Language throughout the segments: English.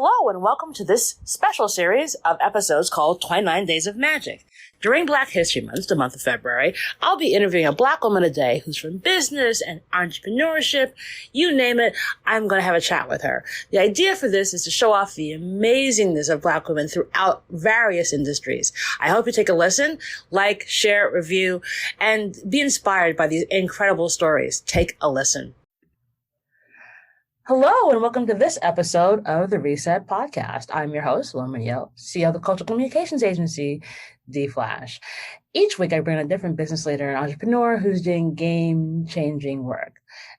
Hello and welcome to this special series of episodes called 29 Days of Magic. During Black History Month, the month of February, I'll be interviewing a Black woman a day who's from business and entrepreneurship. You name it, I'm going to have a chat with her. The idea for this is to show off the amazingness of Black women throughout various industries. I hope you take a listen, like, share, review, and be inspired by these incredible stories. Take a listen. Hello, and welcome to this episode of the Reset Podcast. I'm your host, Lauren Yo, CEO of the Cultural Communications Agency, DFlash. Each week, I bring a different business leader and entrepreneur who's doing game-changing work.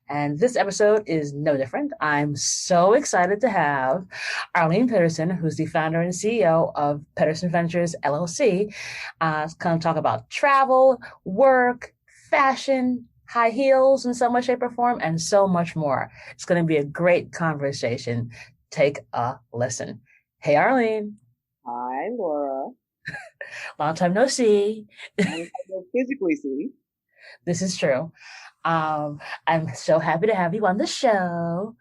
And this episode is no different. I'm so excited to have Arlene Pitterson, who's the founder and CEO of Pitterson Ventures, LLC, come talk about travel, work, fashion, high heels in some way, shape, or form, and so much more. It's going to be a great conversation. Take a listen. Hey, Arlene. Hi, Laura. Long time no see. I don't physically see. This is true. I'm so happy to have you on the show.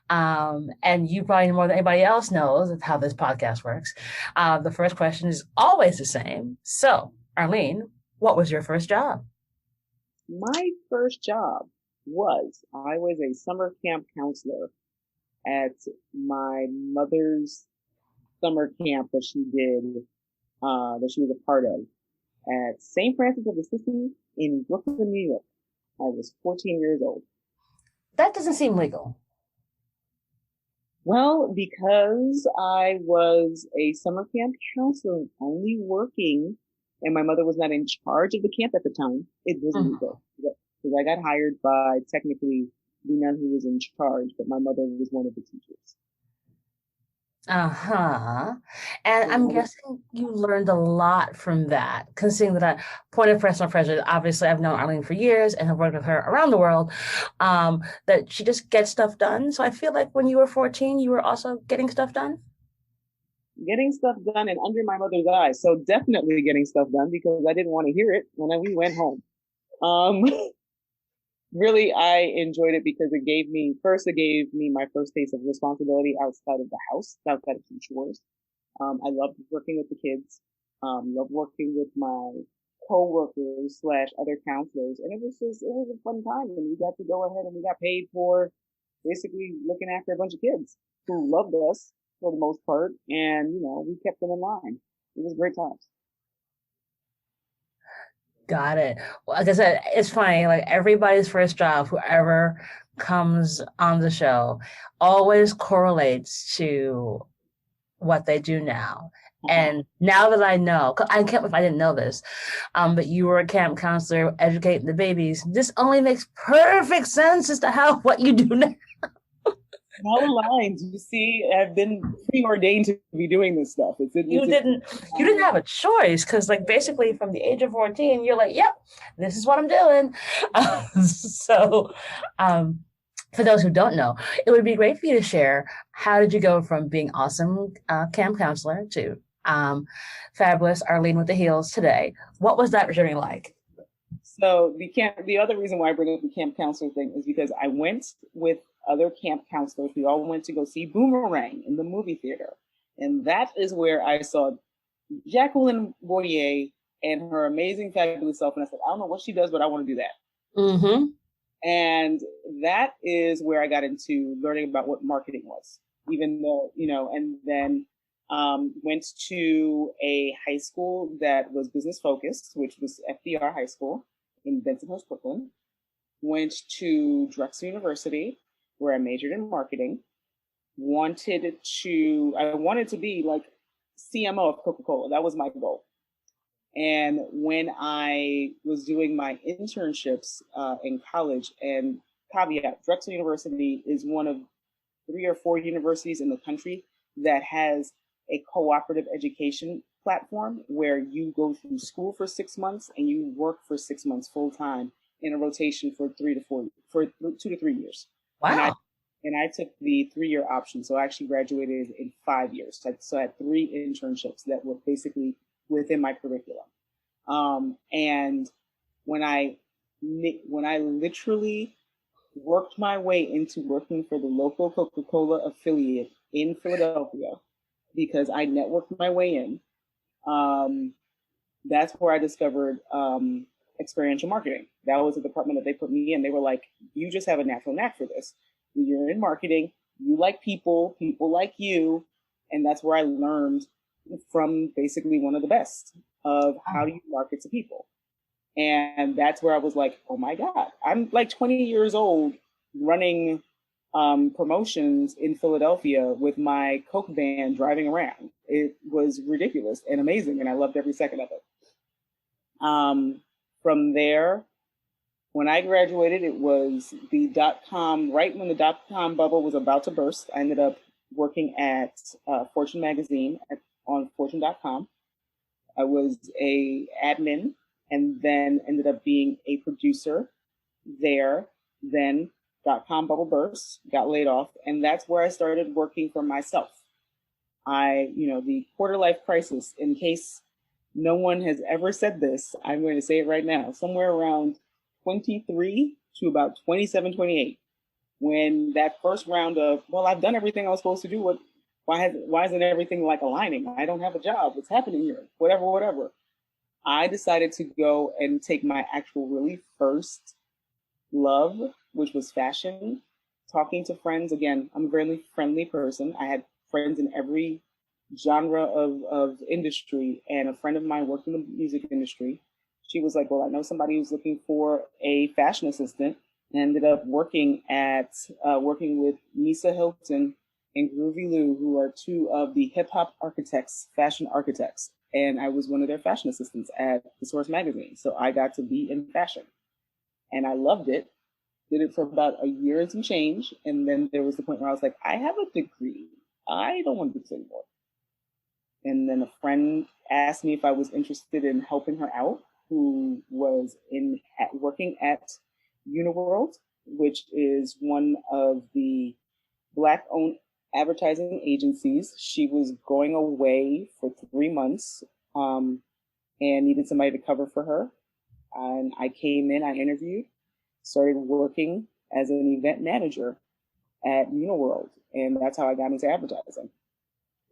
And you probably more than anybody else knows how this podcast works. The first question is always the same. So, Arlene, what was your first job? My first job I was a summer camp counselor at my mother's summer camp that she did, that she was a part of at St. Francis of Assisi in Brooklyn, New York. I was 14 years old. That doesn't seem legal. Well, because I was a summer camp counselor only working, and my mother was not in charge of the camp at the time, it wasn't legal. Because I got hired by technically the nun who was in charge, but my mother was one of the teachers. Uh-huh. And I'm guessing you learned a lot from that, considering that I point of personal prejudice, obviously I've known Arlene for years and have worked with her around the world, that she just gets stuff done. So I feel like when you were 14, you were also getting stuff done? Getting stuff done and under my mother's eyes. So definitely getting stuff done because I didn't want to hear it when we went home. Really, I enjoyed it because it gave me my first taste of responsibility outside of the house, outside of some chores. I loved working with the kids, loved working with my co-workers / other counselors. And it was a fun time. And we got to go ahead and we got paid for basically looking after a bunch of kids who loved us for the most part. And, we kept them in line. It was great times. Got it. Well, like I said, it's funny, like everybody's first job, whoever comes on the show, always correlates to what they do now. And now that I know, 'cause I can't believe I didn't know this, but you were a camp counselor educating the babies. This only makes perfect sense as to what you do now. All lines. You see, I've been preordained to be doing this stuff. You didn't have a choice because, like, basically from the age of 14, you're like, yep, this is what I'm doing. For those who don't know, it would be great for you to share, how did you go from being awesome camp counselor to fabulous Arlene with the heels today? What was that journey like? So the other reason why I bring up the camp counselor thing is because I went with other camp counselors. We all went to go see Boomerang in the movie theater. And that is where I saw Jacqueline Boyer and her amazing, fabulous self. And I said, I don't know what she does, but I want to do that. Mm-hmm. And that is where I got into learning about what marketing was, even though, and then went to a high school that was business focused, which was FDR High School in Bensonhurst, Brooklyn. Went to Drexel University, where I majored in marketing. I wanted to be like CMO of Coca-Cola. That was my goal. And when I was doing my internships in college, and caveat, Drexel University is one of 3 or 4 universities in the country that has a cooperative education platform where you go through school for 6 months and you work for 6 months full time in a rotation for 2 to 3 years. Wow. And I took the 3-year option. So I actually graduated in 5 years. So I had 3 internships that were basically within my curriculum. And when I literally worked my way into working for the local Coca-Cola affiliate in Philadelphia because I networked my way in. That's where I discovered experiential marketing. That was the department that they put me in. They were like, you just have a natural knack for this. You're in marketing, you like people, people like you. And that's where I learned from basically one of the best of how do you market to people. And that's where I was like, oh my God, I'm like 20 years old running promotions in Philadelphia with my Coke van driving around. It was ridiculous and amazing, and I loved every second of it. From there, when I graduated, it was the .com, right when the .com bubble was about to burst. I ended up working at Fortune magazine on fortune.com. I was a admin and then ended up being a producer there. Then .com bubble burst, got laid off, and that's where I started working for myself. The quarter life crisis, in case no one has ever said this, I'm going to say it right now, somewhere around 23 to about 27, 28, when that first round of, well, I've done everything I was supposed to do. Why isn't everything like aligning? I don't have a job. What's happening here? Whatever. I decided to go and take my actual really first love, which was fashion, talking to friends. Again, I'm a very friendly person. I had friends in every genre of industry, and a friend of mine worked in the music industry. She was like, well, I know somebody who's looking for a fashion assistant, and ended up working with Misa Hilton and Groovy Lou, who are two of the hip hop architects, fashion architects. And I was one of their fashion assistants at the Source magazine. So I got to be in fashion. And I loved it. Did it for about a year and some change. And then there was the point where I was like, I have a degree. I don't want to do this anymore. And then a friend asked me if I was interested in helping her out, who was working at Uniworld, which is one of the Black-owned advertising agencies. She was going away for 3 months and needed somebody to cover for her. And I came in, I interviewed, started working as an event manager at Uniworld. And that's how I got into advertising.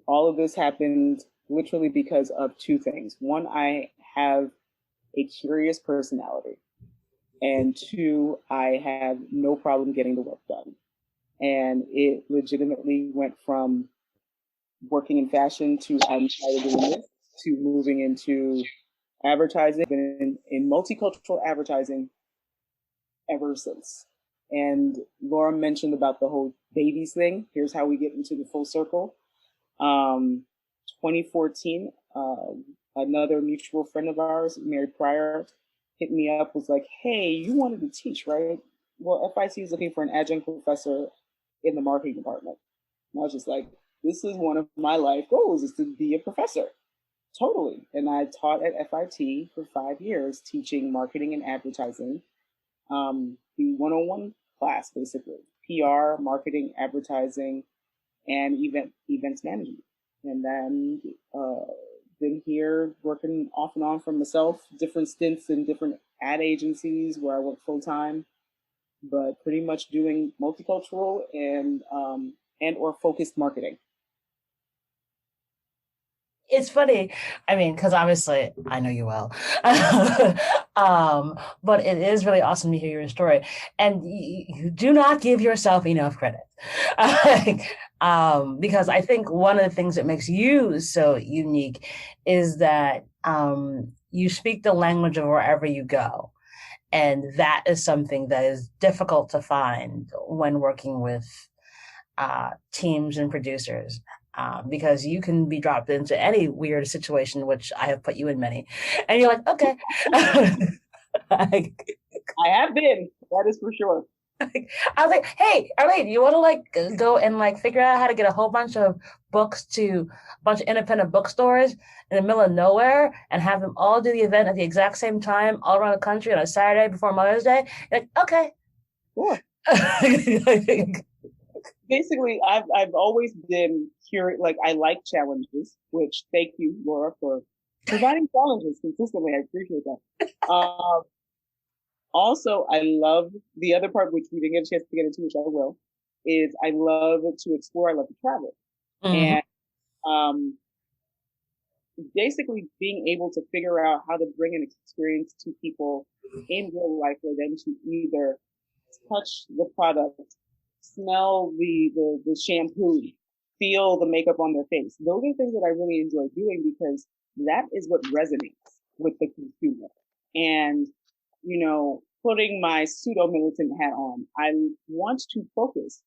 All of this happened literally because of two things. One, I have a curious personality. And two, I have no problem getting the work done. And it legitimately went from working in fashion to I'm tired of doing this to moving into advertising. I've been in multicultural advertising ever since. And Laura mentioned about the whole babies thing. Here's how we get into the full circle. 2014, another mutual friend of ours, Mary Pryor, hit me up, was like, hey, you wanted to teach, right? Well, FIC is looking for an adjunct professor in the marketing department. And I was just like, this is one of my life goals, is to be a professor. Totally. And I taught at FIT for 5 years, teaching marketing and advertising, the 101 class, basically, PR, marketing, advertising, and events management. And then been here working off and on for myself, different stints in different ad agencies where I work full time, but pretty much doing multicultural and or focused marketing. It's funny. I mean, because obviously I know you well, but it is really awesome to hear your story. And you do not give yourself enough credit. Because I think one of the things that makes you so unique is that you speak the language of wherever you go. And that is something that is difficult to find when working with teams and producers. Because you can be dropped into any weird situation, which I have put you in many, and you're like, okay. I have been, that is for sure. I was like, hey, Arlene, you want to go and figure out how to get a whole bunch of books to a bunch of independent bookstores in the middle of nowhere and have them all do the event at the exact same time all around the country on a Saturday before Mother's Day? You're like, okay. Sure. Basically, I've always been curious. Like, I like challenges, which thank you, Laura, for providing challenges consistently. I appreciate that. Also, I love the other part, which we didn't get a chance to get into, which I will, is I love to explore. I love to travel. Mm-hmm. And um, basically being able to figure out how to bring an experience to people in real life for them to either touch the product, smell the shampoo, feel the makeup on their face. Those are things that I really enjoy doing because that is what resonates with the consumer. And, putting my pseudo militant hat on, I want to focus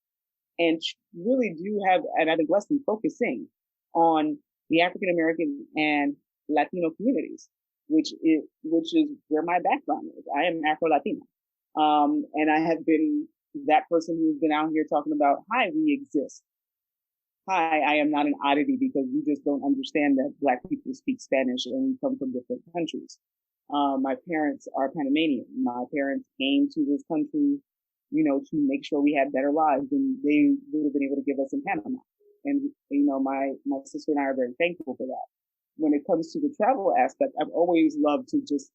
and really do have, and I've been blessed in focusing on the African American and Latino communities, which is where my background is. I am Afro Latina, and I have been that person who's been out here talking about, "Hi, we exist. Hi, I am not an oddity because you just don't understand that Black people speak Spanish and we come from different countries." My parents are Panamanian. My parents came to this country, to make sure we had better lives than they would have been able to give us in Panama. And, my sister and I are very thankful for that. When it comes to the travel aspect, I've always loved to just,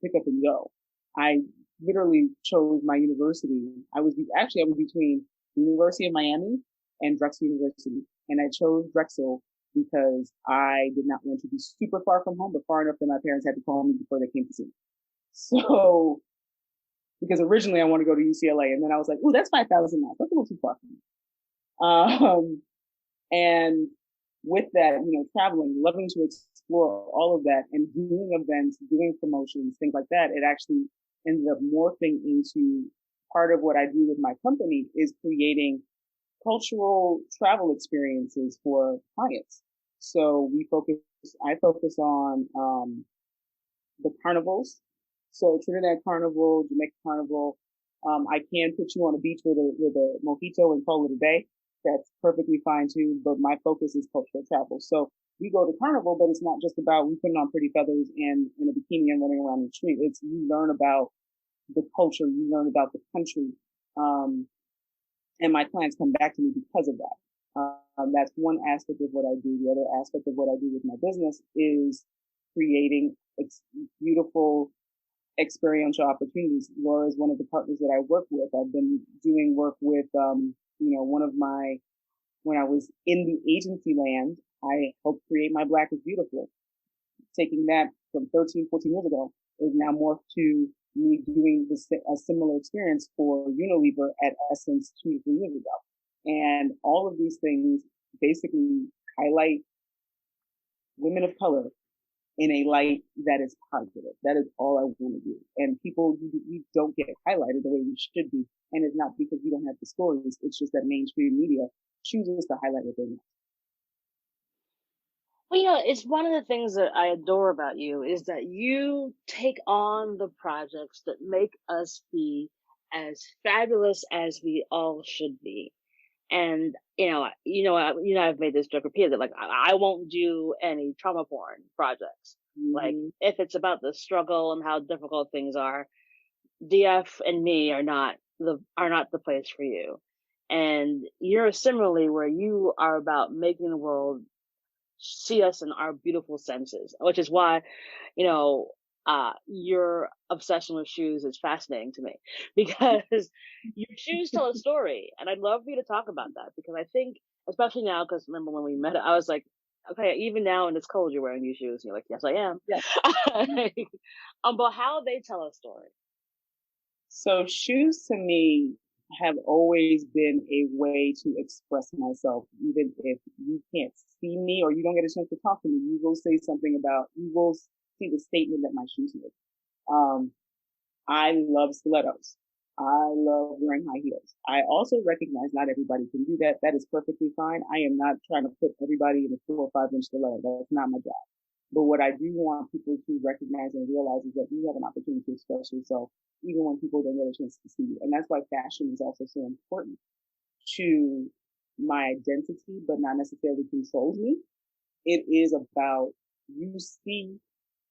pick up and go. I literally chose my university. I was between the University of Miami and Drexel University. And I chose Drexel because I did not want to be super far from home, but far enough that my parents had to call me before they came to see me. So, because originally I wanted to go to UCLA, and then I was like, "Ooh, that's 5,000 miles. That's a little too far for me." And with that, traveling, loving to explore all of that, and doing events, doing promotions, things like that, it actually ended up morphing into part of what I do with my company is creating cultural travel experiences for clients. So I focus on the carnivals. So Trinidad Carnival, Jamaica Carnival. I can put you on a beach with a mojito and call it a day. That's perfectly fine too. But my focus is cultural travel. So we go to Carnival, but it's not just about we putting on pretty feathers and in a bikini and running around the street. It's you learn about the culture, you learn about the country. And my clients come back to me because of that. That's one aspect of what I do. The other aspect of what I do with my business is creating beautiful experiential opportunities. Laura is one of the partners that I work with. I've been doing work with, when I was in the agency land, I helped create My Black is Beautiful. Taking that from 13, 14 years ago is now morphed to me doing a similar experience for Unilever at Essence 2 to 3 years ago. And all of these things basically highlight women of color in a light that is positive. That is all I want to do. And people, you don't get highlighted the way you should be. And it's not because you don't have the stories. It's just that mainstream media chooses to highlight what they want. Well, yeah, it's one of the things that I adore about you is that you take on the projects that make us be as fabulous as we all should be. And I've made this joke repeatedly. Like, I won't do any trauma porn projects. Like, if it's about the struggle and how difficult things are, DF and me are not the place for you. And you're similarly where you are about making the world see us in our beautiful senses, which is why, your obsession with shoes is fascinating to me because your shoes tell a story. And I'd love for you to talk about that because I think, especially now, because remember when we met, I was like, okay, even now when it's cold, you're wearing these shoes. And you're like, yes, I am. Yeah. But how they tell a story. So shoes to me have always been a way to express myself, even if you can't see me or you don't get a chance to talk to me. You will say something you will see the statement that my shoes make. I love stilettos. I love wearing high heels. I also recognize not everybody can do that. That is perfectly fine. I am not trying to put everybody in a 4 or 5 inch stiletto. That's not my job. But what I do want people to recognize and realize is that you have an opportunity to express yourself even when people don't get a chance to see you. And that's why fashion is also so important to my identity, but not necessarily controls me. It is about you see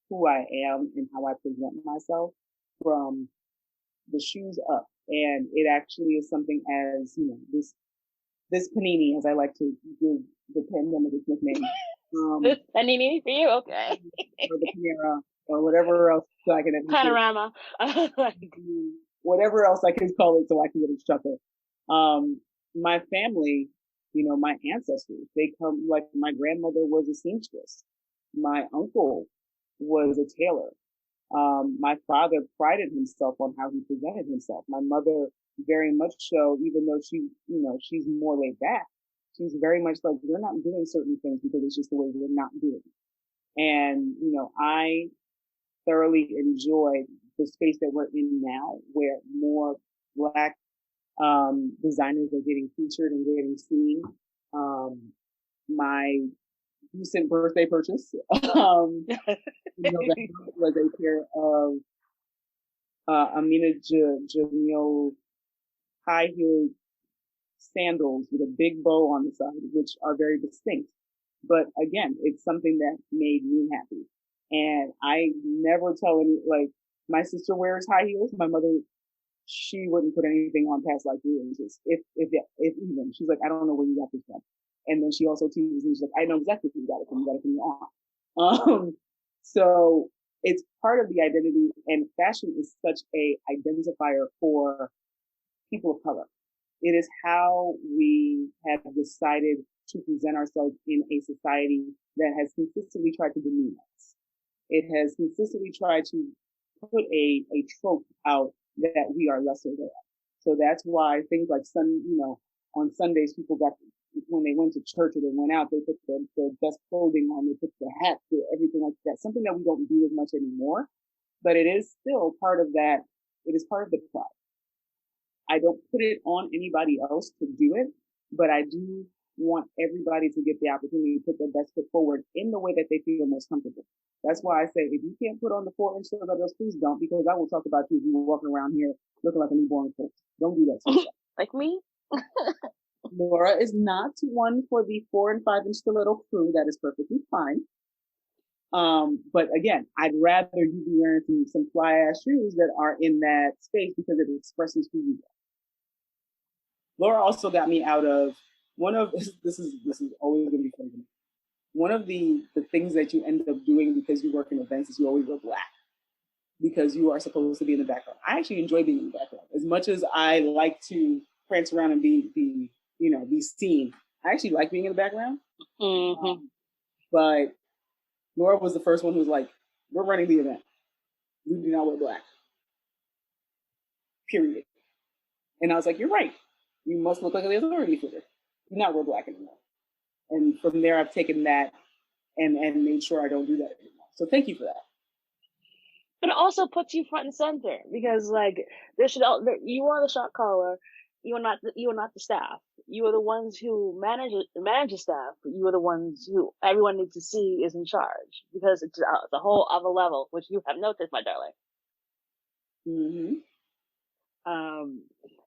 who I am and how I present myself from the shoes up. And it actually is something as, this panini, as I like to give the pandemic its nickname. Panini for you, okay. Or the Panera, or whatever else I can Panorama. Whatever else I can call it so I can get a chuckle. My family my ancestors, they come, like my grandmother was a seamstress. My uncle was a tailor. My father prided himself on how he presented himself. My mother very much so, even though she's more laid back, she's very much like, we're not doing certain things because it's just the way we're not doing it. And, I thoroughly enjoy the space that we're in now, where more Black designers are getting featured and getting seen. My recent birthday purchase was a pair of Amina Jamil high heel sandals with a big bow on the side, which are very distinct. But again, it's something that made me happy. And I never tell any, like, my sister wears high heels. My mother, she wouldn't put anything on past like 3 inches, if even. She's like, I don't know where you got this from. And then she also teases me. She's like, I know exactly where you got it from. You got it from your aunt. So it's part of the identity, and fashion is such a identifier for people of color. It is how we have decided to present ourselves in a society that has consistently tried to demean us. It has consistently tried to put a trope out that we are lesser than. So that's why things like on Sundays, people got, when they went to church or they went out, they put their best clothing on, they put their hats, everything like that. Something that we don't do as much anymore, but it is still part of that. It is part of the pride. I don't put it on anybody else to do it, but I do want everybody to get the opportunity to put their best foot forward in the way that they feel most comfortable. That's why I say, if you can't put on the 4-inch stilettos, please don't, because I will talk about you if you're walking around here looking like a newborn corpse. Don't do that to yourself. Like me? Laura is not one for the 4 and 5-inch stiletto crew. That is perfectly fine. But again, I'd rather you be wearing some fly ass shoes that are in that space because it expresses who you are. Laura also got me out of one of this is always gonna be funny to me. One of the things that you end up doing because you work in events is you always wear black, because you are supposed to be in the background. I actually enjoy being in the background as much as I like to prance around and be seen. I actually like being in the background. Mm-hmm. But Laura was the first one who was like, we're running the event. We do not wear black. Period. And I was like, you're right. You must look like the authority figure. Do not wear black anymore. And from there, I've taken that and made sure I don't do that anymore. So thank you for that. But it also puts you front and center, because like you are the shot caller. You are not the staff. You are the ones who manage the staff. You are the ones who everyone needs to see is in charge, because it's a whole other level, which you have noticed, my darling. Mm-hmm.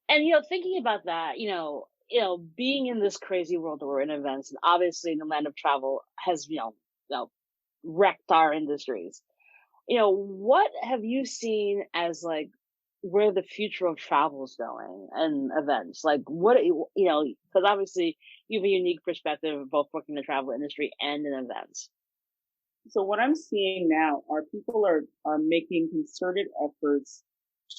And thinking about that, being in this crazy world that we're in events, and obviously in the land of travel has wrecked our industries. What have you seen as like where the future of travel is going and events? Like what, because obviously you have a unique perspective of both working in the travel industry and in events. So what I'm seeing now are people are making concerted efforts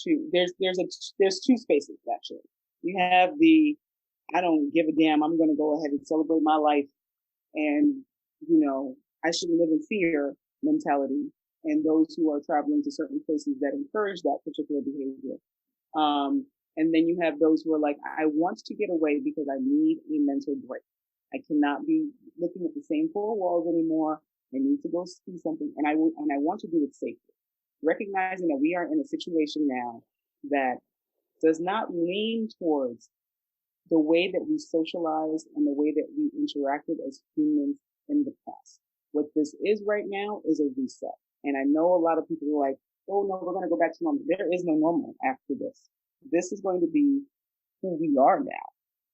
to, there's two spaces actually. You have the, I don't give a damn, I'm going to go ahead and celebrate my life, and I shouldn't live in fear mentality, and those who are traveling to certain places that encourage that particular behavior. And then you have those who are like, I want to get away because I need a mental break. I cannot be looking at the same four walls anymore. I need to go see something, and I want to do it safely, recognizing that we are in a situation now that does not lean towards the way that we socialized and the way that we interacted as humans in the past. What this is right now is a reset. And I know a lot of people are like, oh no, we're going to go back to normal. There is no normal after this. This is going to be who we are now.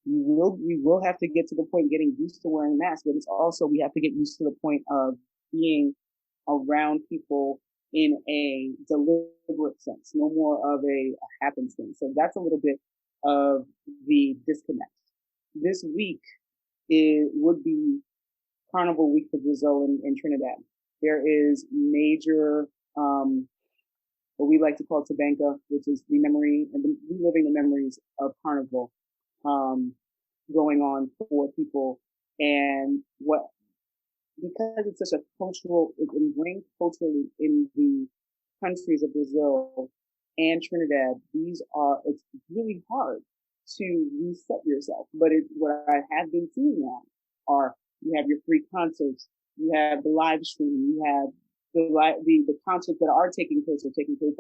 We will have to get to the point getting used to wearing masks, but it's also, we have to get used to the point of being around people in a deliberate sense, no more of a happenstance. So that's a little bit of the disconnect. This week, it would be Carnival Week for Brazil and Trinidad. There is major, what we like to call Tabanca, which is the memory and reliving the memories of Carnival. going on for people. And because it's such a it's ingrained culturally in the countries of Brazil and Trinidad, it's really hard to reset yourself. But what I have been seeing now are, you have your free concerts, you have the live streaming, you have the concerts that are taking place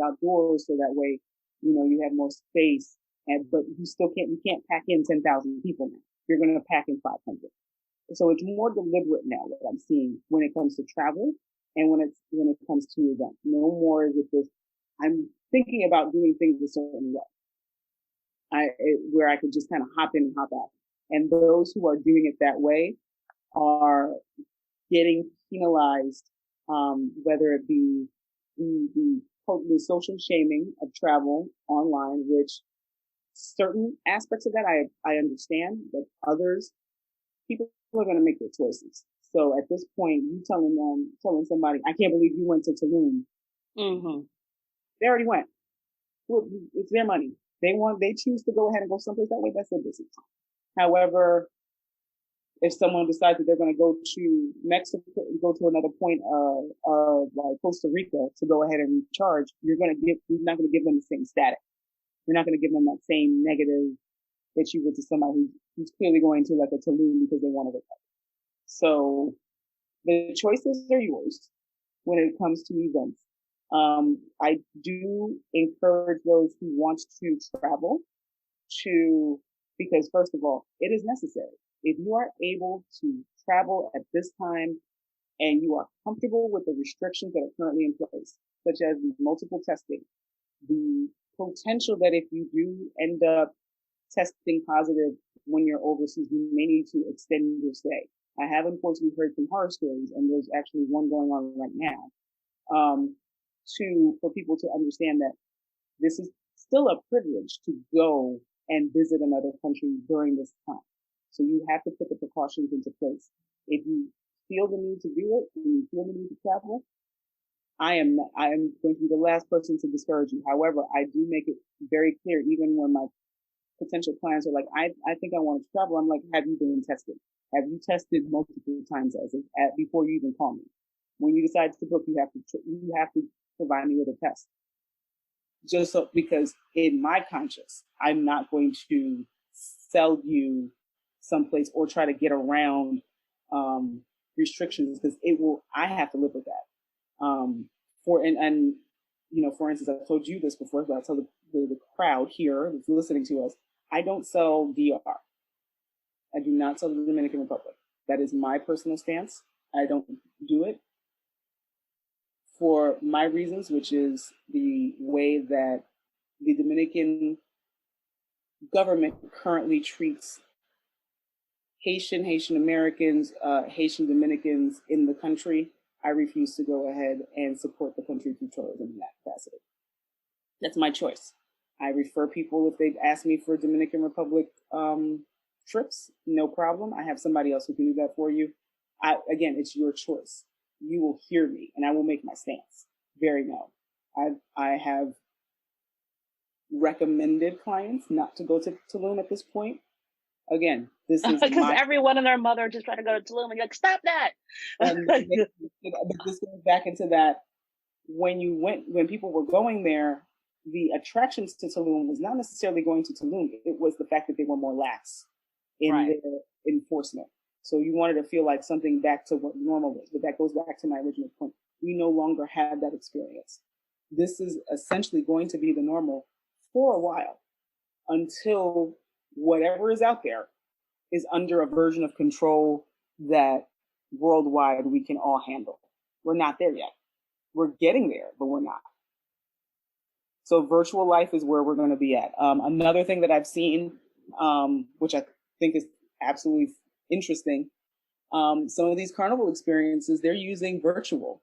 outdoors, so that way, you have more space. But you can't pack in 10,000 people now. You're going to pack in 500. So it's more deliberate now that I'm seeing when it comes to travel and when it comes to events. No more is it this, I'm thinking about doing things a certain way. Where I could just kind of hop in and hop out. And those who are doing it that way are getting penalized, whether it be the social shaming of travel online, which certain aspects of that I understand, but others, people are going to make their choices. So at this point, you telling somebody, I can't believe you went to Tulum. Mm-hmm. They already went. Well, it's their money. They choose to go ahead and go someplace that way. That's their business. However, if someone decides that they're going to go to Mexico, go to another point of like Costa Rica to go ahead and recharge, you're not going to give them the same status. You're not going to give them that same negative that you would to somebody who's clearly going to like a Tulum because they want to recover. So the choices are yours when it comes to events. I do encourage those who want to travel because first of all, it is necessary. If you are able to travel at this time and you are comfortable with the restrictions that are currently in place, such as multiple testing, the potential that if you do end up testing positive when you're overseas, you may need to extend your stay. I have unfortunately heard some horror stories, and there's actually one going on right now, for people to understand that this is still a privilege to go and visit another country during this time. So you have to put the precautions into place. If you feel the need to do it, and you feel the need to travel, I am going to be the last person to discourage you. However, I do make it very clear, even when my potential clients are like, I think I want to travel. I'm like, have you been tested? Have you tested multiple times before you even call me? When you decide to book, you have to provide me with a test. Just so, because in my conscience, I'm not going to sell you someplace or try to get around restrictions, because I have to live with that. For instance, I've told you this before, but I'll tell the crowd here that's listening to us, I don't sell DR. I do not sell the Dominican Republic. That is my personal stance. I don't do it for my reasons, which is the way that the Dominican government currently treats Haitian Americans, Haitian Dominicans in the country. I refuse to go ahead and support the country through tourism in that capacity. That's my choice. I refer people if they've asked me for Dominican Republic trips, no problem. I have somebody else who can do that for you. Again, it's your choice. You will hear me, and I will make my stance very known. I have recommended clients not to go to Tulum at this point. Again, this is because everyone and their mother just try to go to Tulum, and you're like, stop that. But this goes back into that when people were going there, the attractions to Tulum was not necessarily going to Tulum. It was the fact that they were more lax in their enforcement. So you wanted to feel like something back to what normal is, but that goes back to my original point. We no longer have that experience. This is essentially going to be the normal for a while until whatever is out there is under a version of control that worldwide we can all handle. We're not there yet. We're getting there, but we're not. So virtual life is where we're going to be at. Another thing that I've seen, which I think is absolutely interesting, some of these carnival experiences, they're using virtual.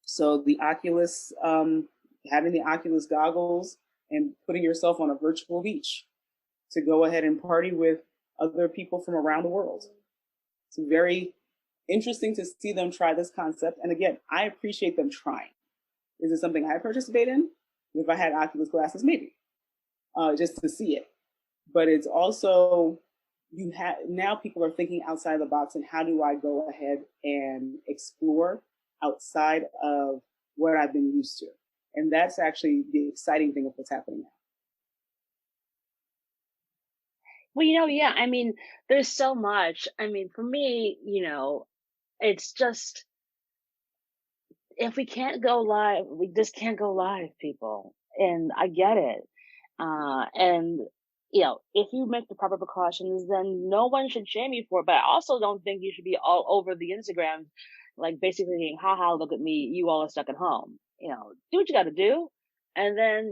So the Oculus, having the Oculus goggles and putting yourself on a virtual beach to go ahead and party with other people from around the world. It's very interesting to see them try this concept. And again, I appreciate them trying. Is it something I participate in? If I had Oculus glasses, maybe, just to see it. But it's also now people are thinking outside the box, and how do I go ahead and explore outside of what I've been used to? And that's actually the exciting thing of what's happening now. Well, yeah, I mean, there's so much. I mean, for me, it's just, if we can't go live, we just can't go live, people. And I get it. And if you make the proper precautions, then no one should shame you for it. But I also don't think you should be all over the Instagram, like basically saying, haha, look at me, you all are stuck at home. Do what you got to do. And then,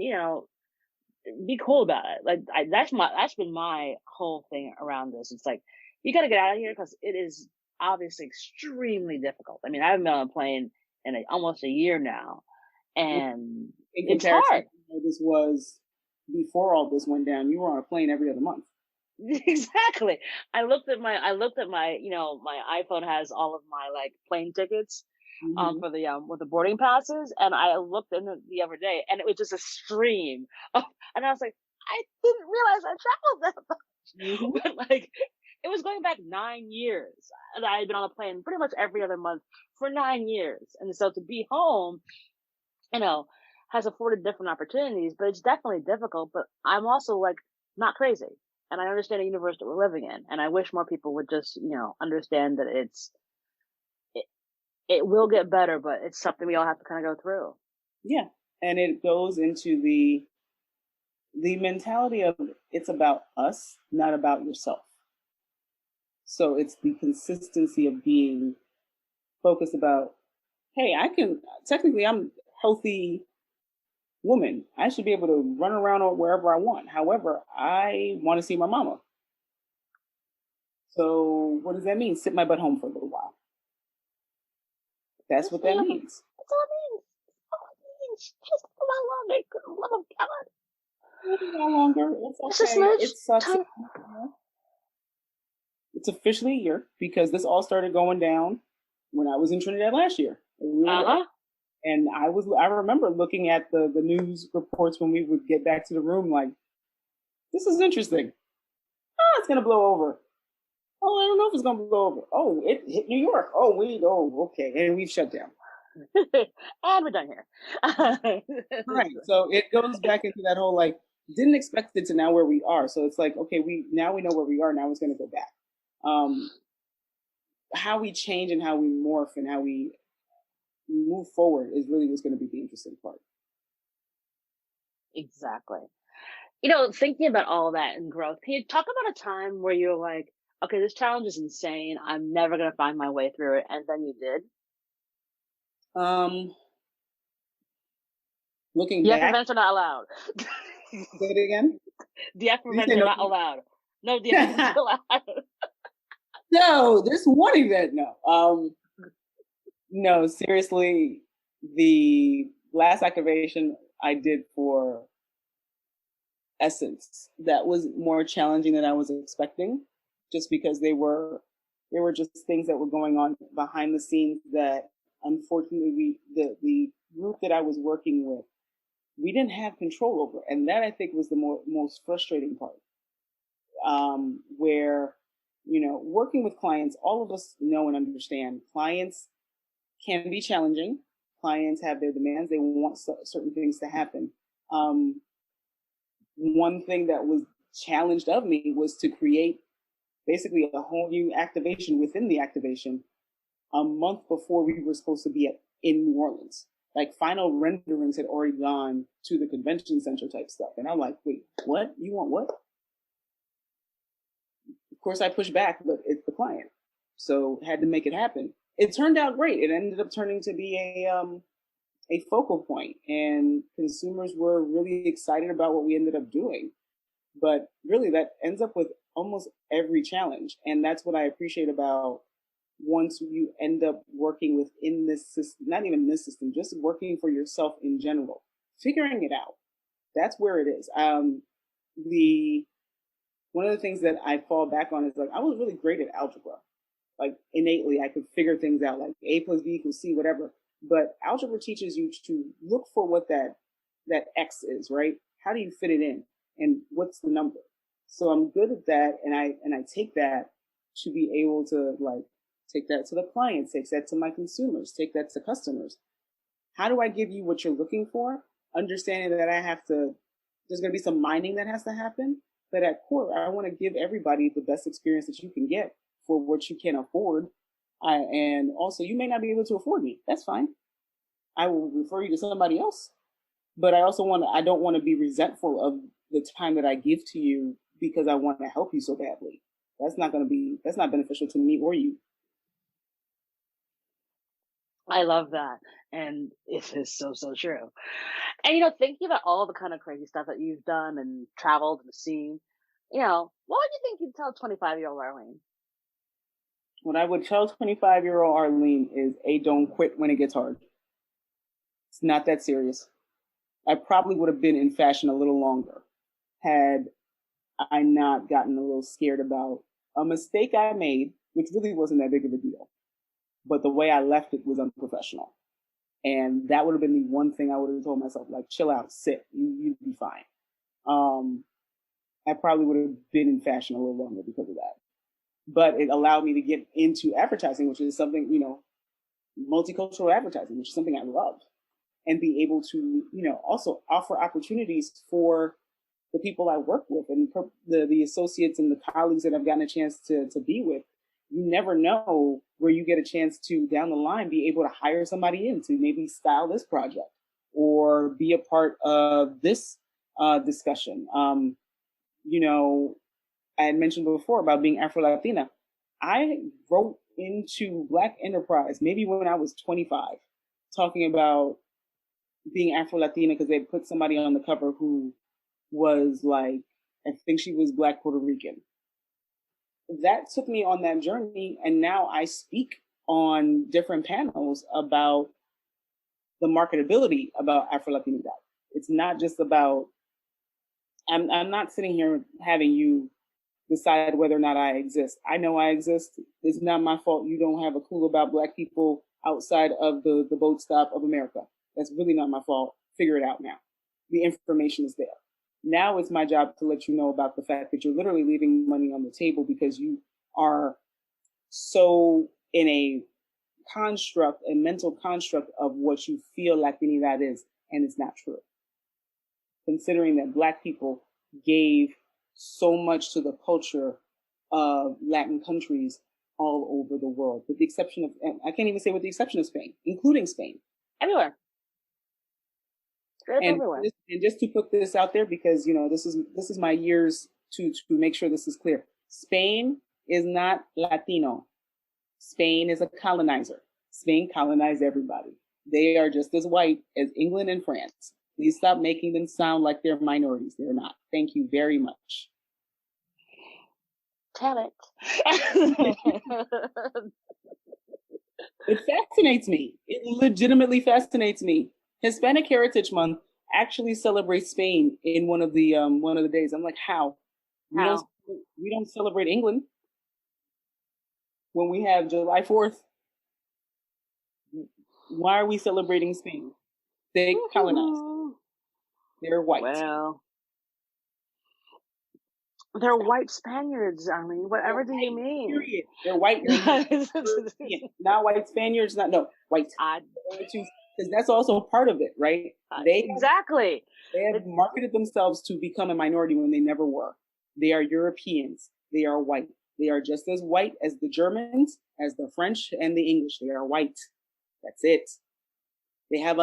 be cool about it. Like that's been my whole thing around this. It's like, you got to get out of here, because it is obviously extremely difficult. I mean, I haven't been on a plane in almost a year now, and it's hard. This was before all this went down. You were on a plane every other month. Exactly. I looked at my my iPhone has all of my like plane tickets for the with the boarding passes, and I looked in the other day, and it was just a stream of, and I was like, I didn't realize I traveled that much. But like, it was going back 9 years, and I had been on a plane pretty much every other month for 9 years, and so to be home, has afforded different opportunities, but it's definitely difficult. But I'm also like not crazy, and I understand the universe that we're living in, and I wish more people would just understand that it will get better, but it's something we all have to kind of go through. Yeah, and it goes into the mentality of, it's about us, not about yourself. So it's the consistency of being focused about, hey, I'm a healthy woman. I should be able to run around or wherever I want. However, I want to see my mama. So what does that mean? Sit my butt home for a little while. That's what that means. That's all it means. That's all it means. Just a lot longer. For the love of God. A lot longer. It's okay. It sucks. It's officially a year, because this all started going down when I was in Trinidad last year. And I remember looking at the news reports when we would get back to the room, like, this is interesting. It's going to blow over. Oh, I don't know if it's going to blow over. Oh, it hit New York. Okay. And we've shut down. And we're done here. Right. So it goes back into that whole, like, didn't expect it to now where we are. So it's like, okay, we know where we are. Now it's going to go back. How we change and how we morph and how we move forward is really what's going to be the interesting part. Exactly. Thinking about all that and growth, can you talk about a time where you're like, okay, this challenge is insane, I'm never going to find my way through it, and then you did? Looking the back, affirmations are not allowed. Say it again. The affirmations are not allowed. No, the affirmations are allowed. No, there's one event. No, seriously, the last activation I did for Essence, that was more challenging than I was expecting, just because they were just things that were going on behind the scenes that, unfortunately, the group that I was working with, we didn't have control over. And that, I think, was the most frustrating part. Where, working with clients, all of us know and understand clients can be challenging. Clients have their demands. They want certain things to happen. One thing that was challenged of me was to create basically a whole new activation within the activation a month before we were supposed to be in New Orleans. Like, final renderings had already gone to the convention center type stuff. And I'm like, wait, what? You want what? Of course, I pushed back, but it's the client. So had to make it happen. It turned out great. It ended up turning to be a focal point, and consumers were really excited about what we ended up doing. But really, that ends up with almost every challenge. And that's what I appreciate about, once you end up working within this system, not even this system, just working for yourself in general, figuring it out. That's where it is. One of the things that I fall back on is, like, I was really great at algebra. Like, innately, I could figure things out, like A plus B equals C, whatever. But algebra teaches you to look for what that X is, right? How do you fit it in? And what's the number? So I'm good at that, and I take that to be able to like take that to the clients, take that to my consumers, take that to customers. How do I give you what you're looking for? Understanding that I have to, there's going to be some mining that has to happen. But at core, I want to give everybody the best experience that you can get for what you can afford. And also, you may not be able to afford me. That's fine. I will refer you to somebody else. But I don't want to be resentful of the time that I give to you because I want to help you so badly. That's not beneficial to me or you. I love that. And it is so, so true. And, thinking about all the kind of crazy stuff that you've done and traveled and seen, what would you think you'd tell 25-year-old Arlene? What I would tell 25-year-old Arlene is, don't quit when it gets hard. It's not that serious. I probably would have been in fashion a little longer had I not gotten a little scared about a mistake I made, which really wasn't that big of a deal. But the way I left it was unprofessional. And that would have been the one thing I would have told myself, like, chill out, sit, you'd be fine. I probably would have been in fashion a little longer because of that. But it allowed me to get into advertising, which is something, multicultural advertising, which is something I love. And be able to, also offer opportunities for the people I work with and the associates and the colleagues that I've gotten a chance to be with. You never know where you get a chance to, down the line, be able to hire somebody in to maybe style this project or be a part of this discussion. I had mentioned before about being Afro-Latina. I wrote into Black Enterprise maybe when I was 25, talking about being Afro-Latina because they put somebody on the cover who was like, I think she was Black Puerto Rican. That took me on that journey, and now I speak on different panels about the marketability about Afro-Latinidad. It's not just about, I'm not sitting here having you decide whether or not I exist. I know I exist. It's not my fault you don't have a clue about Black people outside of the boat stop of America. That's really not my fault. Figure it out now. The information is there. Now it's my job to let you know about the fact that you're literally leaving money on the table because you are so in a mental construct of what you feel Latinidad is, and it's not true. Considering that Black people gave so much to the culture of Latin countries all over the world, with the exception of, and I can't even say with the exception of Spain, including Spain. Everywhere. And just to put this out there, because this is my years to make sure this is clear. Spain is not Latino. Spain is a colonizer. Spain colonized everybody. They are just as white as England and France. Please stop making them sound like they're minorities. They're not. Thank you very much. Tell it. It fascinates me. It legitimately fascinates me. Hispanic Heritage Month actually celebrates Spain in one of the days. I'm like, how? We don't celebrate England when we have July 4th. Why are we celebrating Spain? They colonized. They're white. Well, they're white Spaniards, Arlene. Whatever do you mean? Period. They're white. Not white Spaniards. White. Because that's also part of it, right? Exactly. They have marketed themselves to become a minority when they never were. They are Europeans. They are white. They are just as white as the Germans, as the French, and the English. They are white. That's it. They have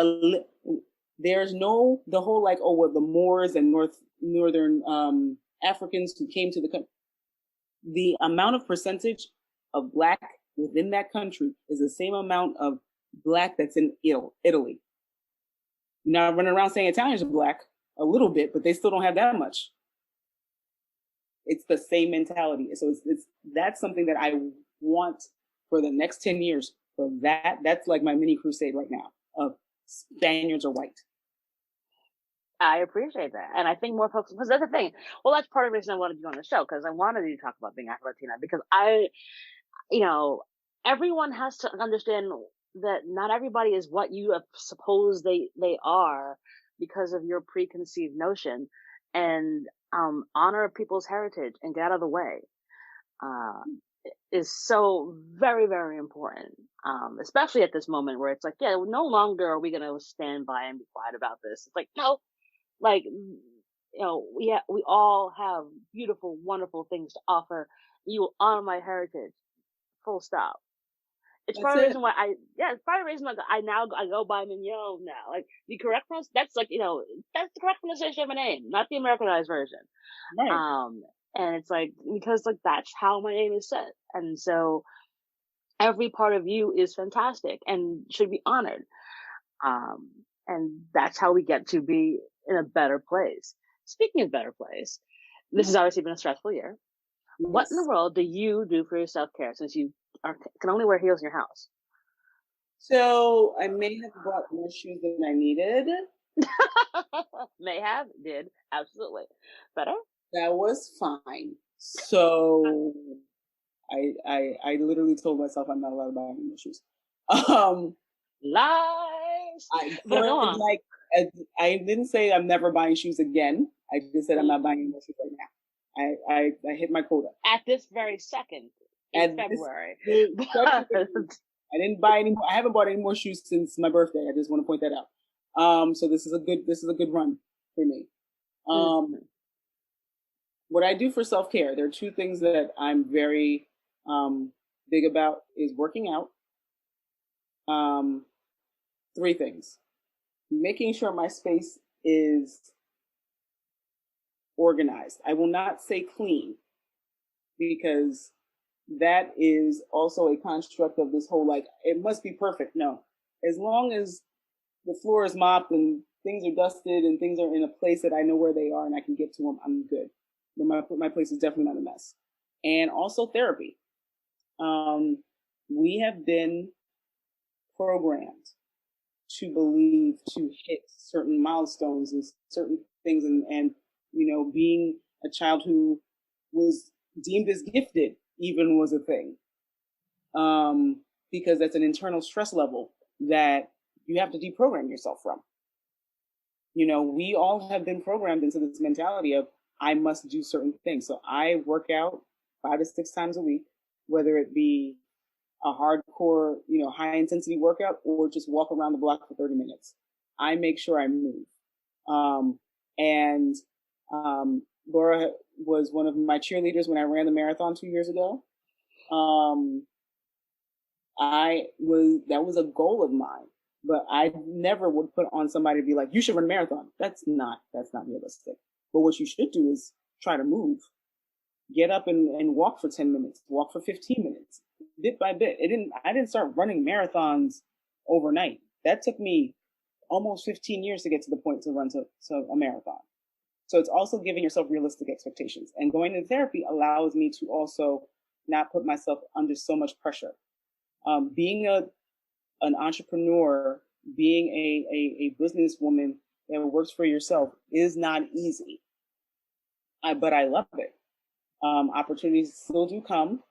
there's no, the whole like, the Moors and northern Africans who came to the country. The amount of percentage of Black within that country is the same amount of Black that's in Italy. Now running around saying Italians are Black a little bit, but they still don't have that much. It's the same mentality. So that's something that I want for the next 10 years. For that's like my mini crusade right now of Spaniards are white. I appreciate that. And I think more folks, because that's the thing. Well, that's part of the reason I wanted you on the show, because I wanted you to talk about being Afro-Latina, because everyone has to understand that not everybody is what you suppose they are because of your preconceived notion. And honor people's heritage and get out of the way uh, is so very, very important. Especially at this moment where it's like, yeah, no longer are we going to stand by and be quiet about this. It's like, no, like, we all have beautiful, wonderful things to offer. You will honor my heritage, full stop. It's That's part of the it. reason why it's part of the reason like I go by Mignon now. Like the correct that's like, that's the correct pronunciation of my name, not the Americanized version. Right. Um, and it's like, because like that's how my name is said. And so every part of you is fantastic and should be honored. Um, and that's how we get to be in a better place. Speaking of better place, this has obviously been a stressful year. What in the Yes. world do you do for your self-care since you can only wear heels in your house? So I may have bought more shoes than I needed. May have, did, absolutely. Better? That was fine. So I literally told myself I'm not allowed to buy any more shoes. Lies. I But go on. like I didn't say I'm never buying shoes again. I just said I'm not buying any more shoes right now. I hit my quota. At this very second in February. I didn't buy any more. I haven't bought any more shoes since my birthday. I just want to point that out. So this is a good run for me. What I do for self-care, there are two things that I'm very big about is working out. Three things. Making sure my space is organized. I will not say clean because that is also a construct of this whole, like, it must be perfect. No, as long as the floor is mopped and things are dusted and things are in a place that I know where they are and I can get to them, I'm good. But my place is definitely not a mess. And also therapy. We have been programmed to believe to hit certain milestones and certain things, and being a child who was deemed as gifted even was a thing, because that's an internal stress level that you have to deprogram yourself from. We all have been programmed into this mentality of I must do certain things. So I work out 5 to 6 times a week, whether it be a hardcore, high intensity workout or just walk around the block for 30 minutes. I make sure I move. Laura was one of my cheerleaders when I ran the marathon 2 years ago. That was a goal of mine, but I never would put on somebody to be like, you should run a marathon. That's not realistic. But what you should do is try to move. Get up and walk for 10 minutes, walk for 15 minutes, bit by bit. I didn't start running marathons overnight. That took me almost 15 years to get to the point to run to a marathon. So it's also giving yourself realistic expectations. And going to therapy allows me to also not put myself under so much pressure. Being an entrepreneur, being a businesswoman that works for yourself is not easy. But I love it. Opportunities still do come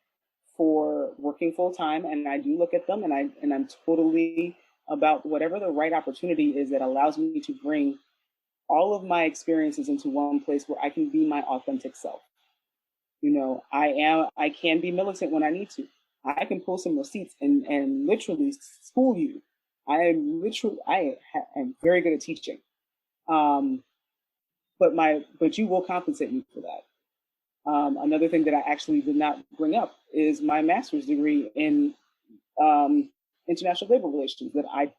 for working full time, and I do look at them, and I'm totally about whatever the right opportunity is that allows me to bring all of my experiences into one place where I can be my authentic self. I can be militant when I need to. I can pull some receipts and literally school you. I am very good at teaching. But you will compensate me for that. Another thing that I actually did not bring up is my master's degree in international labor relations that I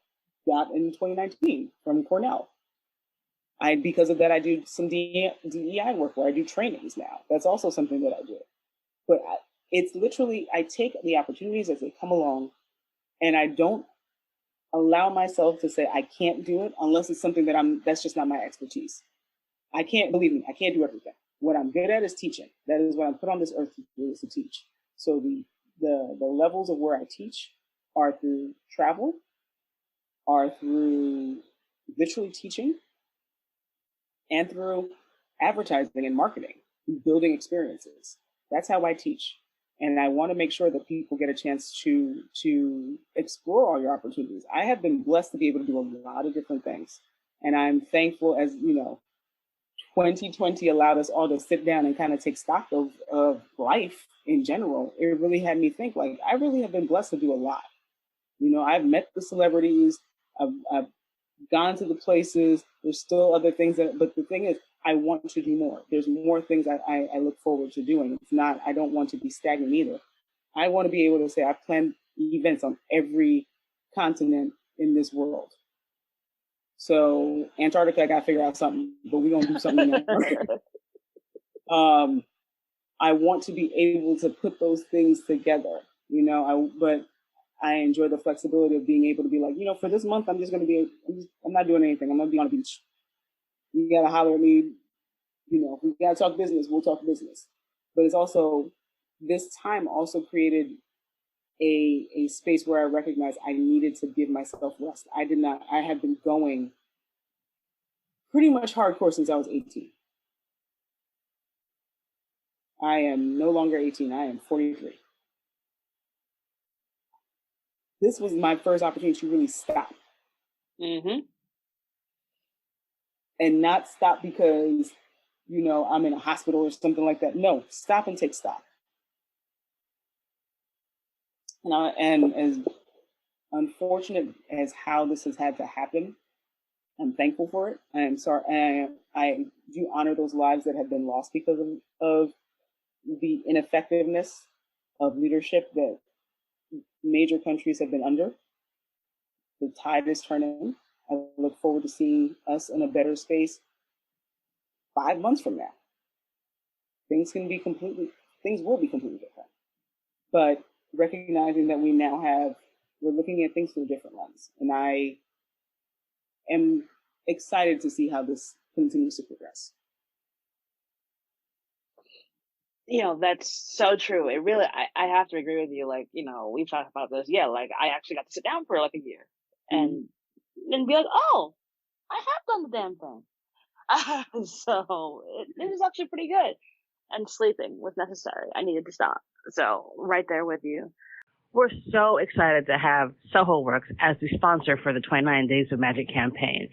got in 2019 from Cornell. Because of that, I do some DEI work where I do trainings now. That's also something that I do. But it's literally, I take the opportunities as they come along, and I don't allow myself to say I can't do it unless it's something that's just not my expertise. Believe me, I can't do everything. What I'm good at is teaching. That is what I'm put on this earth to do, is to teach. So the levels of where I teach are through travel, are through literally teaching, and through advertising and marketing, building experiences. That's how I teach. And I want to make sure that people get a chance to explore all your opportunities. I have been blessed to be able to do a lot of different things. And I'm thankful, as 2020 allowed us all to sit down and kind of take stock of life in general. It really had me think, like, I really have been blessed to do a lot. You know, I've met the celebrities, I've gone to the places. There's still other things but the thing is, I want to do more. There's more things I look forward to doing. It's not, I don't want to be stagnant either. I want to be able to say I've planned events on every continent in this world. So Antarctica, I got to figure out something, but we're going to do something in Antarctica. I want to be able to put those things together, you know, but I enjoy the flexibility of being able to be like, you know, for this month, I'm not doing anything. I'm going to be on the beach. You got to holler at me. You know, if we got to talk business, we'll talk business. But it's also, this time also created a space where I recognized I needed to give myself rest. I had been going pretty much hardcore since I was 18. I am no longer 18. I am 43. This was my first opportunity to really stop. Mm-hmm. And not stop because, you know, I'm in a hospital or something like that. No, stop and take stock. And as unfortunate as how this has had to happen, I'm thankful for it. I am sorry. I do honor those lives that have been lost because of the ineffectiveness of leadership that major countries have been under. The tide is turning. I look forward to seeing us in a better space 5 months from now. Things will be completely different. But recognizing that we're looking at things through a different lens. And I am excited to see how this continues to progress. You know, that's so true. It really, I have to agree with you. Like, you know, we've talked about this. Yeah, like I actually got to sit down for like a year and be like, oh, I have done the damn thing. So it was actually pretty good. And sleeping was necessary. I needed to stop. So right there with you. We're so excited to have Soho Works as the sponsor for the 29 Days of Magic campaign.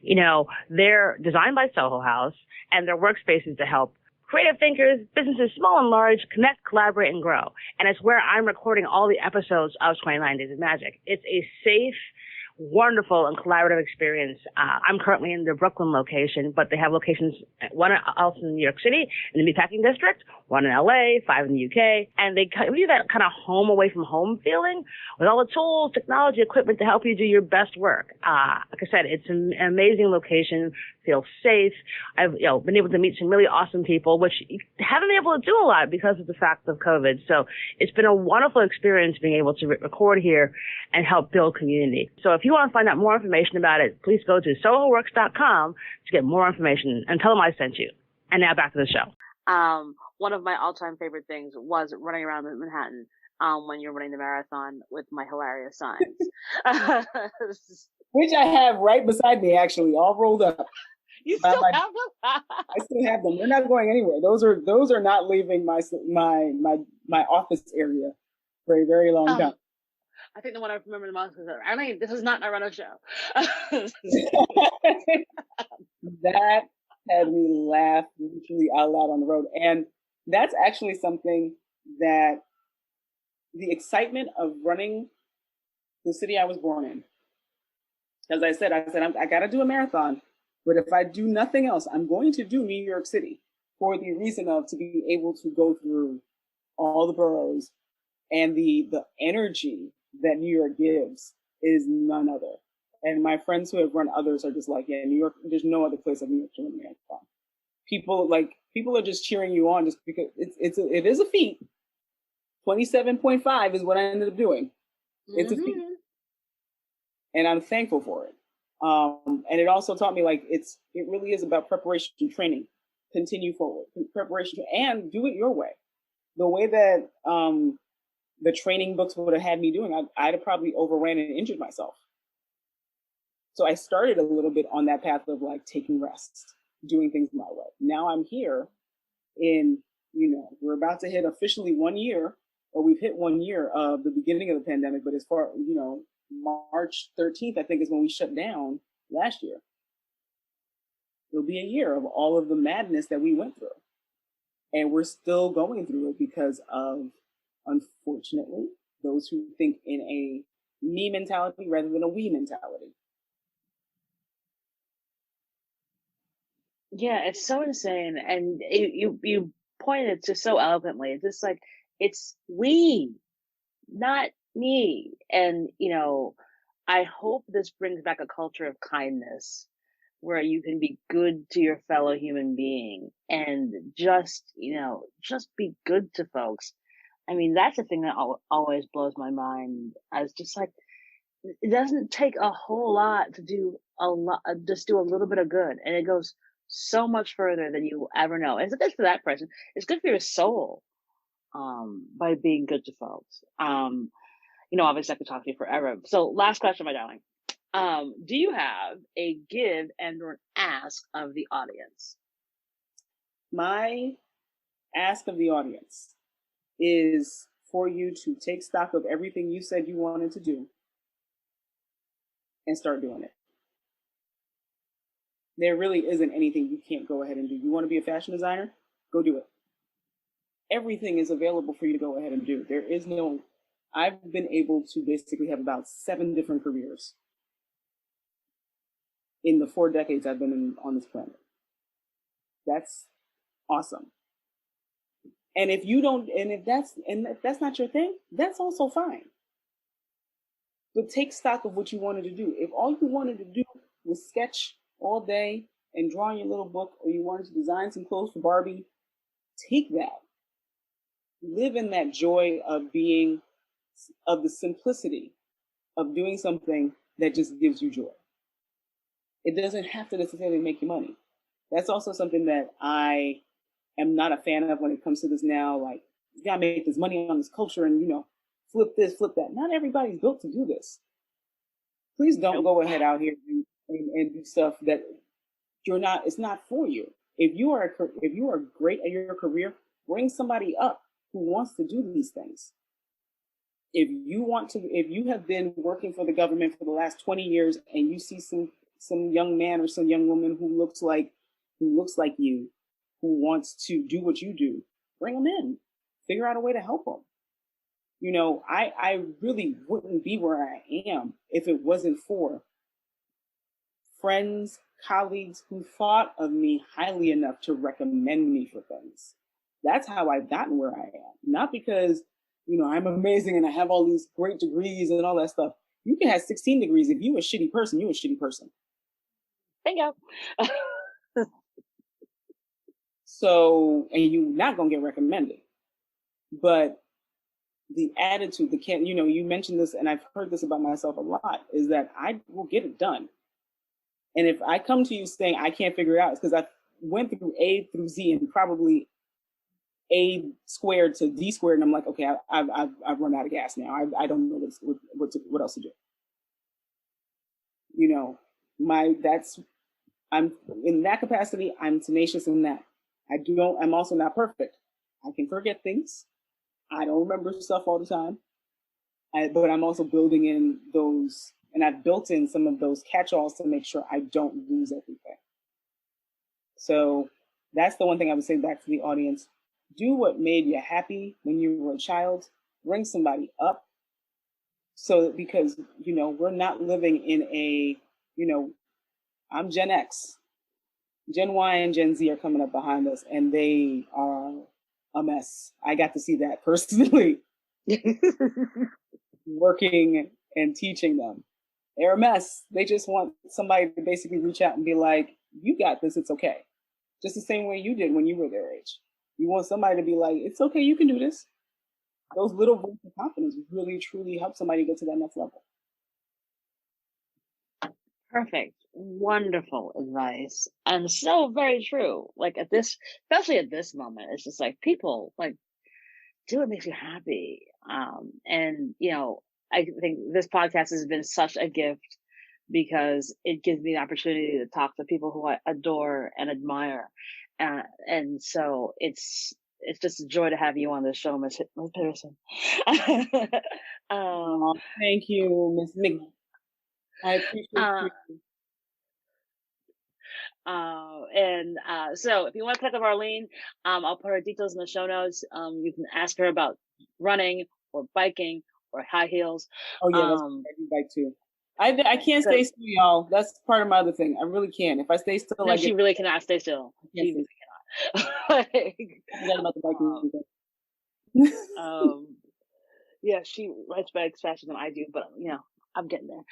You know, they're designed by Soho House, and their workspaces to help creative thinkers, businesses small and large, connect, collaborate, and grow. And it's where I'm recording all the episodes of 29 Days of Magic. It's a safe, wonderful, and collaborative experience. I'm currently in the Brooklyn location, but they have locations, one else in New York City, in the Meatpacking District, one in LA, 5 in the UK, and they give you that kind of home away from home feeling with all the tools, technology, equipment to help you do your best work. Like I said, it's an amazing location, feels safe. I've been able to meet some really awesome people, which you haven't been able to do a lot because of the fact of COVID. So it's been a wonderful experience being able to record here and help build community. So if you want to find out more information about it, please go to sohoworks.com to get more information and tell them I sent you. And now back to the show. One of my all-time favorite things was running around in Manhattan when you're running the marathon with my hilarious signs. Which I have right beside me, actually, all rolled up. You still have them? I still have them. They're not going anywhere. Those are not leaving my office area for a very long time. I think the one I remember the most is Arlene, this is not a run-up show. That had me laugh literally out loud on the road. And that's actually something that the excitement of running the city I was born in. As I said, I got to do a marathon. But if I do nothing else, I'm going to do New York City for the reason of to be able to go through all the boroughs, and the energy that New York gives is none other. And my friends who have run others are just like, yeah, New York, there's no other place like New York to run a marathon. People are just cheering you on just because it is a feat. 27.5 is what I ended up doing. It's a feat. And I'm thankful for it. And it also taught me it really is about preparation and training. Continue forward, preparation, and do it your way. The way that the training books would have had me doing, I'd have probably overran and injured myself. So I started a little bit on that path of taking rest, doing things my way. Now I'm here we're about to hit officially 1 year, or we've hit 1 year of the beginning of the pandemic, but as far, March 13th, I think, is when we shut down last year. it'll be a year of all of the madness that we went through. And we're still going through it because of, unfortunately, those who think in a me mentality rather than a we mentality. Yeah, it's so insane. And you pointed to so eloquently. It's just like, it's we, not me. And, I hope this brings back a culture of kindness where you can be good to your fellow human being and just be good to folks. I mean, that's the thing that always blows my mind. I was just like, it doesn't take a whole lot to do a lot, just do a little bit of good. And it goes so much further than you will ever know. And it's good for that person. It's good for your soul, by being good to folks. Obviously I could talk to you forever. So last question, my darling. Do you have a give and or an ask of the audience? My ask of the audience is for you to take stock of everything you said you wanted to do and start doing it. There really isn't anything you can't go ahead and do. You want to be a fashion designer? Go do it. Everything is available for you to go ahead and do. There is no, I've been able to basically have about 7 different careers in the 4 decades I've been on this planet. That's awesome. And if you don't, and if that's not your thing, that's also fine. But take stock of what you wanted to do. If all you wanted to do was sketch all day and draw in your little book, or you wanted to design some clothes for Barbie, take that. Live in that joy of the simplicity of doing something that just gives you joy. It doesn't have to necessarily make you money. That's also something that I am not a fan of when it comes to this now. Like, you gotta make this money on this culture and, flip this, flip that. Not everybody's built to do this. Please don't go ahead out here and do stuff that it's not for you. If you are great at your career, bring somebody up who wants to do these things. If you have been working for the government for the last 20 years and you see some young man or some young woman who looks like you, who wants to do what you do, bring them in. Figure out a way to help them. I really wouldn't be where I am if it wasn't for friends, colleagues who thought of me highly enough to recommend me for things. That's how I've gotten where I am. Not because, I'm amazing and I have all these great degrees and all that stuff. You can have 16 degrees. If you're a shitty person, you're a shitty person. Bingo. So, and you're not going to get recommended. But the attitude, you mentioned this, and I've heard this about myself a lot, is that I will get it done. And if I come to you saying I can't figure it out, it's because I went through A through Z and probably A squared to D squared, and I'm like, okay, I've run out of gas now. I don't know what else to do. I'm in that capacity. I'm tenacious in that. I'm also not perfect. I can forget things. I don't remember stuff all the time. But I'm also building in those, and I've built in some of those catch-alls to make sure I don't lose everything. So that's the one thing I would say back to the audience. Do what made you happy when you were a child. Bring somebody up. So because, we're not living in a, I'm Gen X. Gen Y and Gen Z are coming up behind us, and they are a mess. I got to see that personally. Working and teaching them. They're a mess. They just want somebody to basically reach out and be like, you got this, it's okay. Just the same way you did when you were their age. You want somebody to be like, it's okay, you can do this. Those little voices of confidence really, truly help somebody get to that next level. Perfect. Wonderful advice. And so very true. Like especially at this moment, it's just like people do what makes you happy. And I think this podcast has been such a gift because it gives me the opportunity to talk to people who I adore and admire. And so it's just a joy to have you on the show, Ms. Pitterson. Thank you, Ms. Miggy. I appreciate you. So if you want to pick up Arlene, I'll put her details in the show notes. You can ask her about running or biking or high heels. Oh yeah, that's I do bike too. I can't stay still, y'all. That's part of my other thing. I really can't. If I stay still, no, she really cannot stay still. She really cannot. I forgot about the biking. Yeah, she rides bikes faster than I do, but I'm getting there.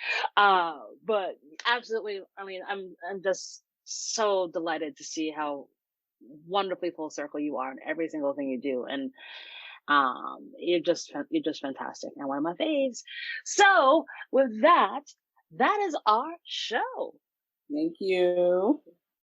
But absolutely, I mean, I'm just so delighted to see how wonderfully full circle you are in every single thing you do, and you're just fantastic and one of my faves. So with that is our show. Thank you.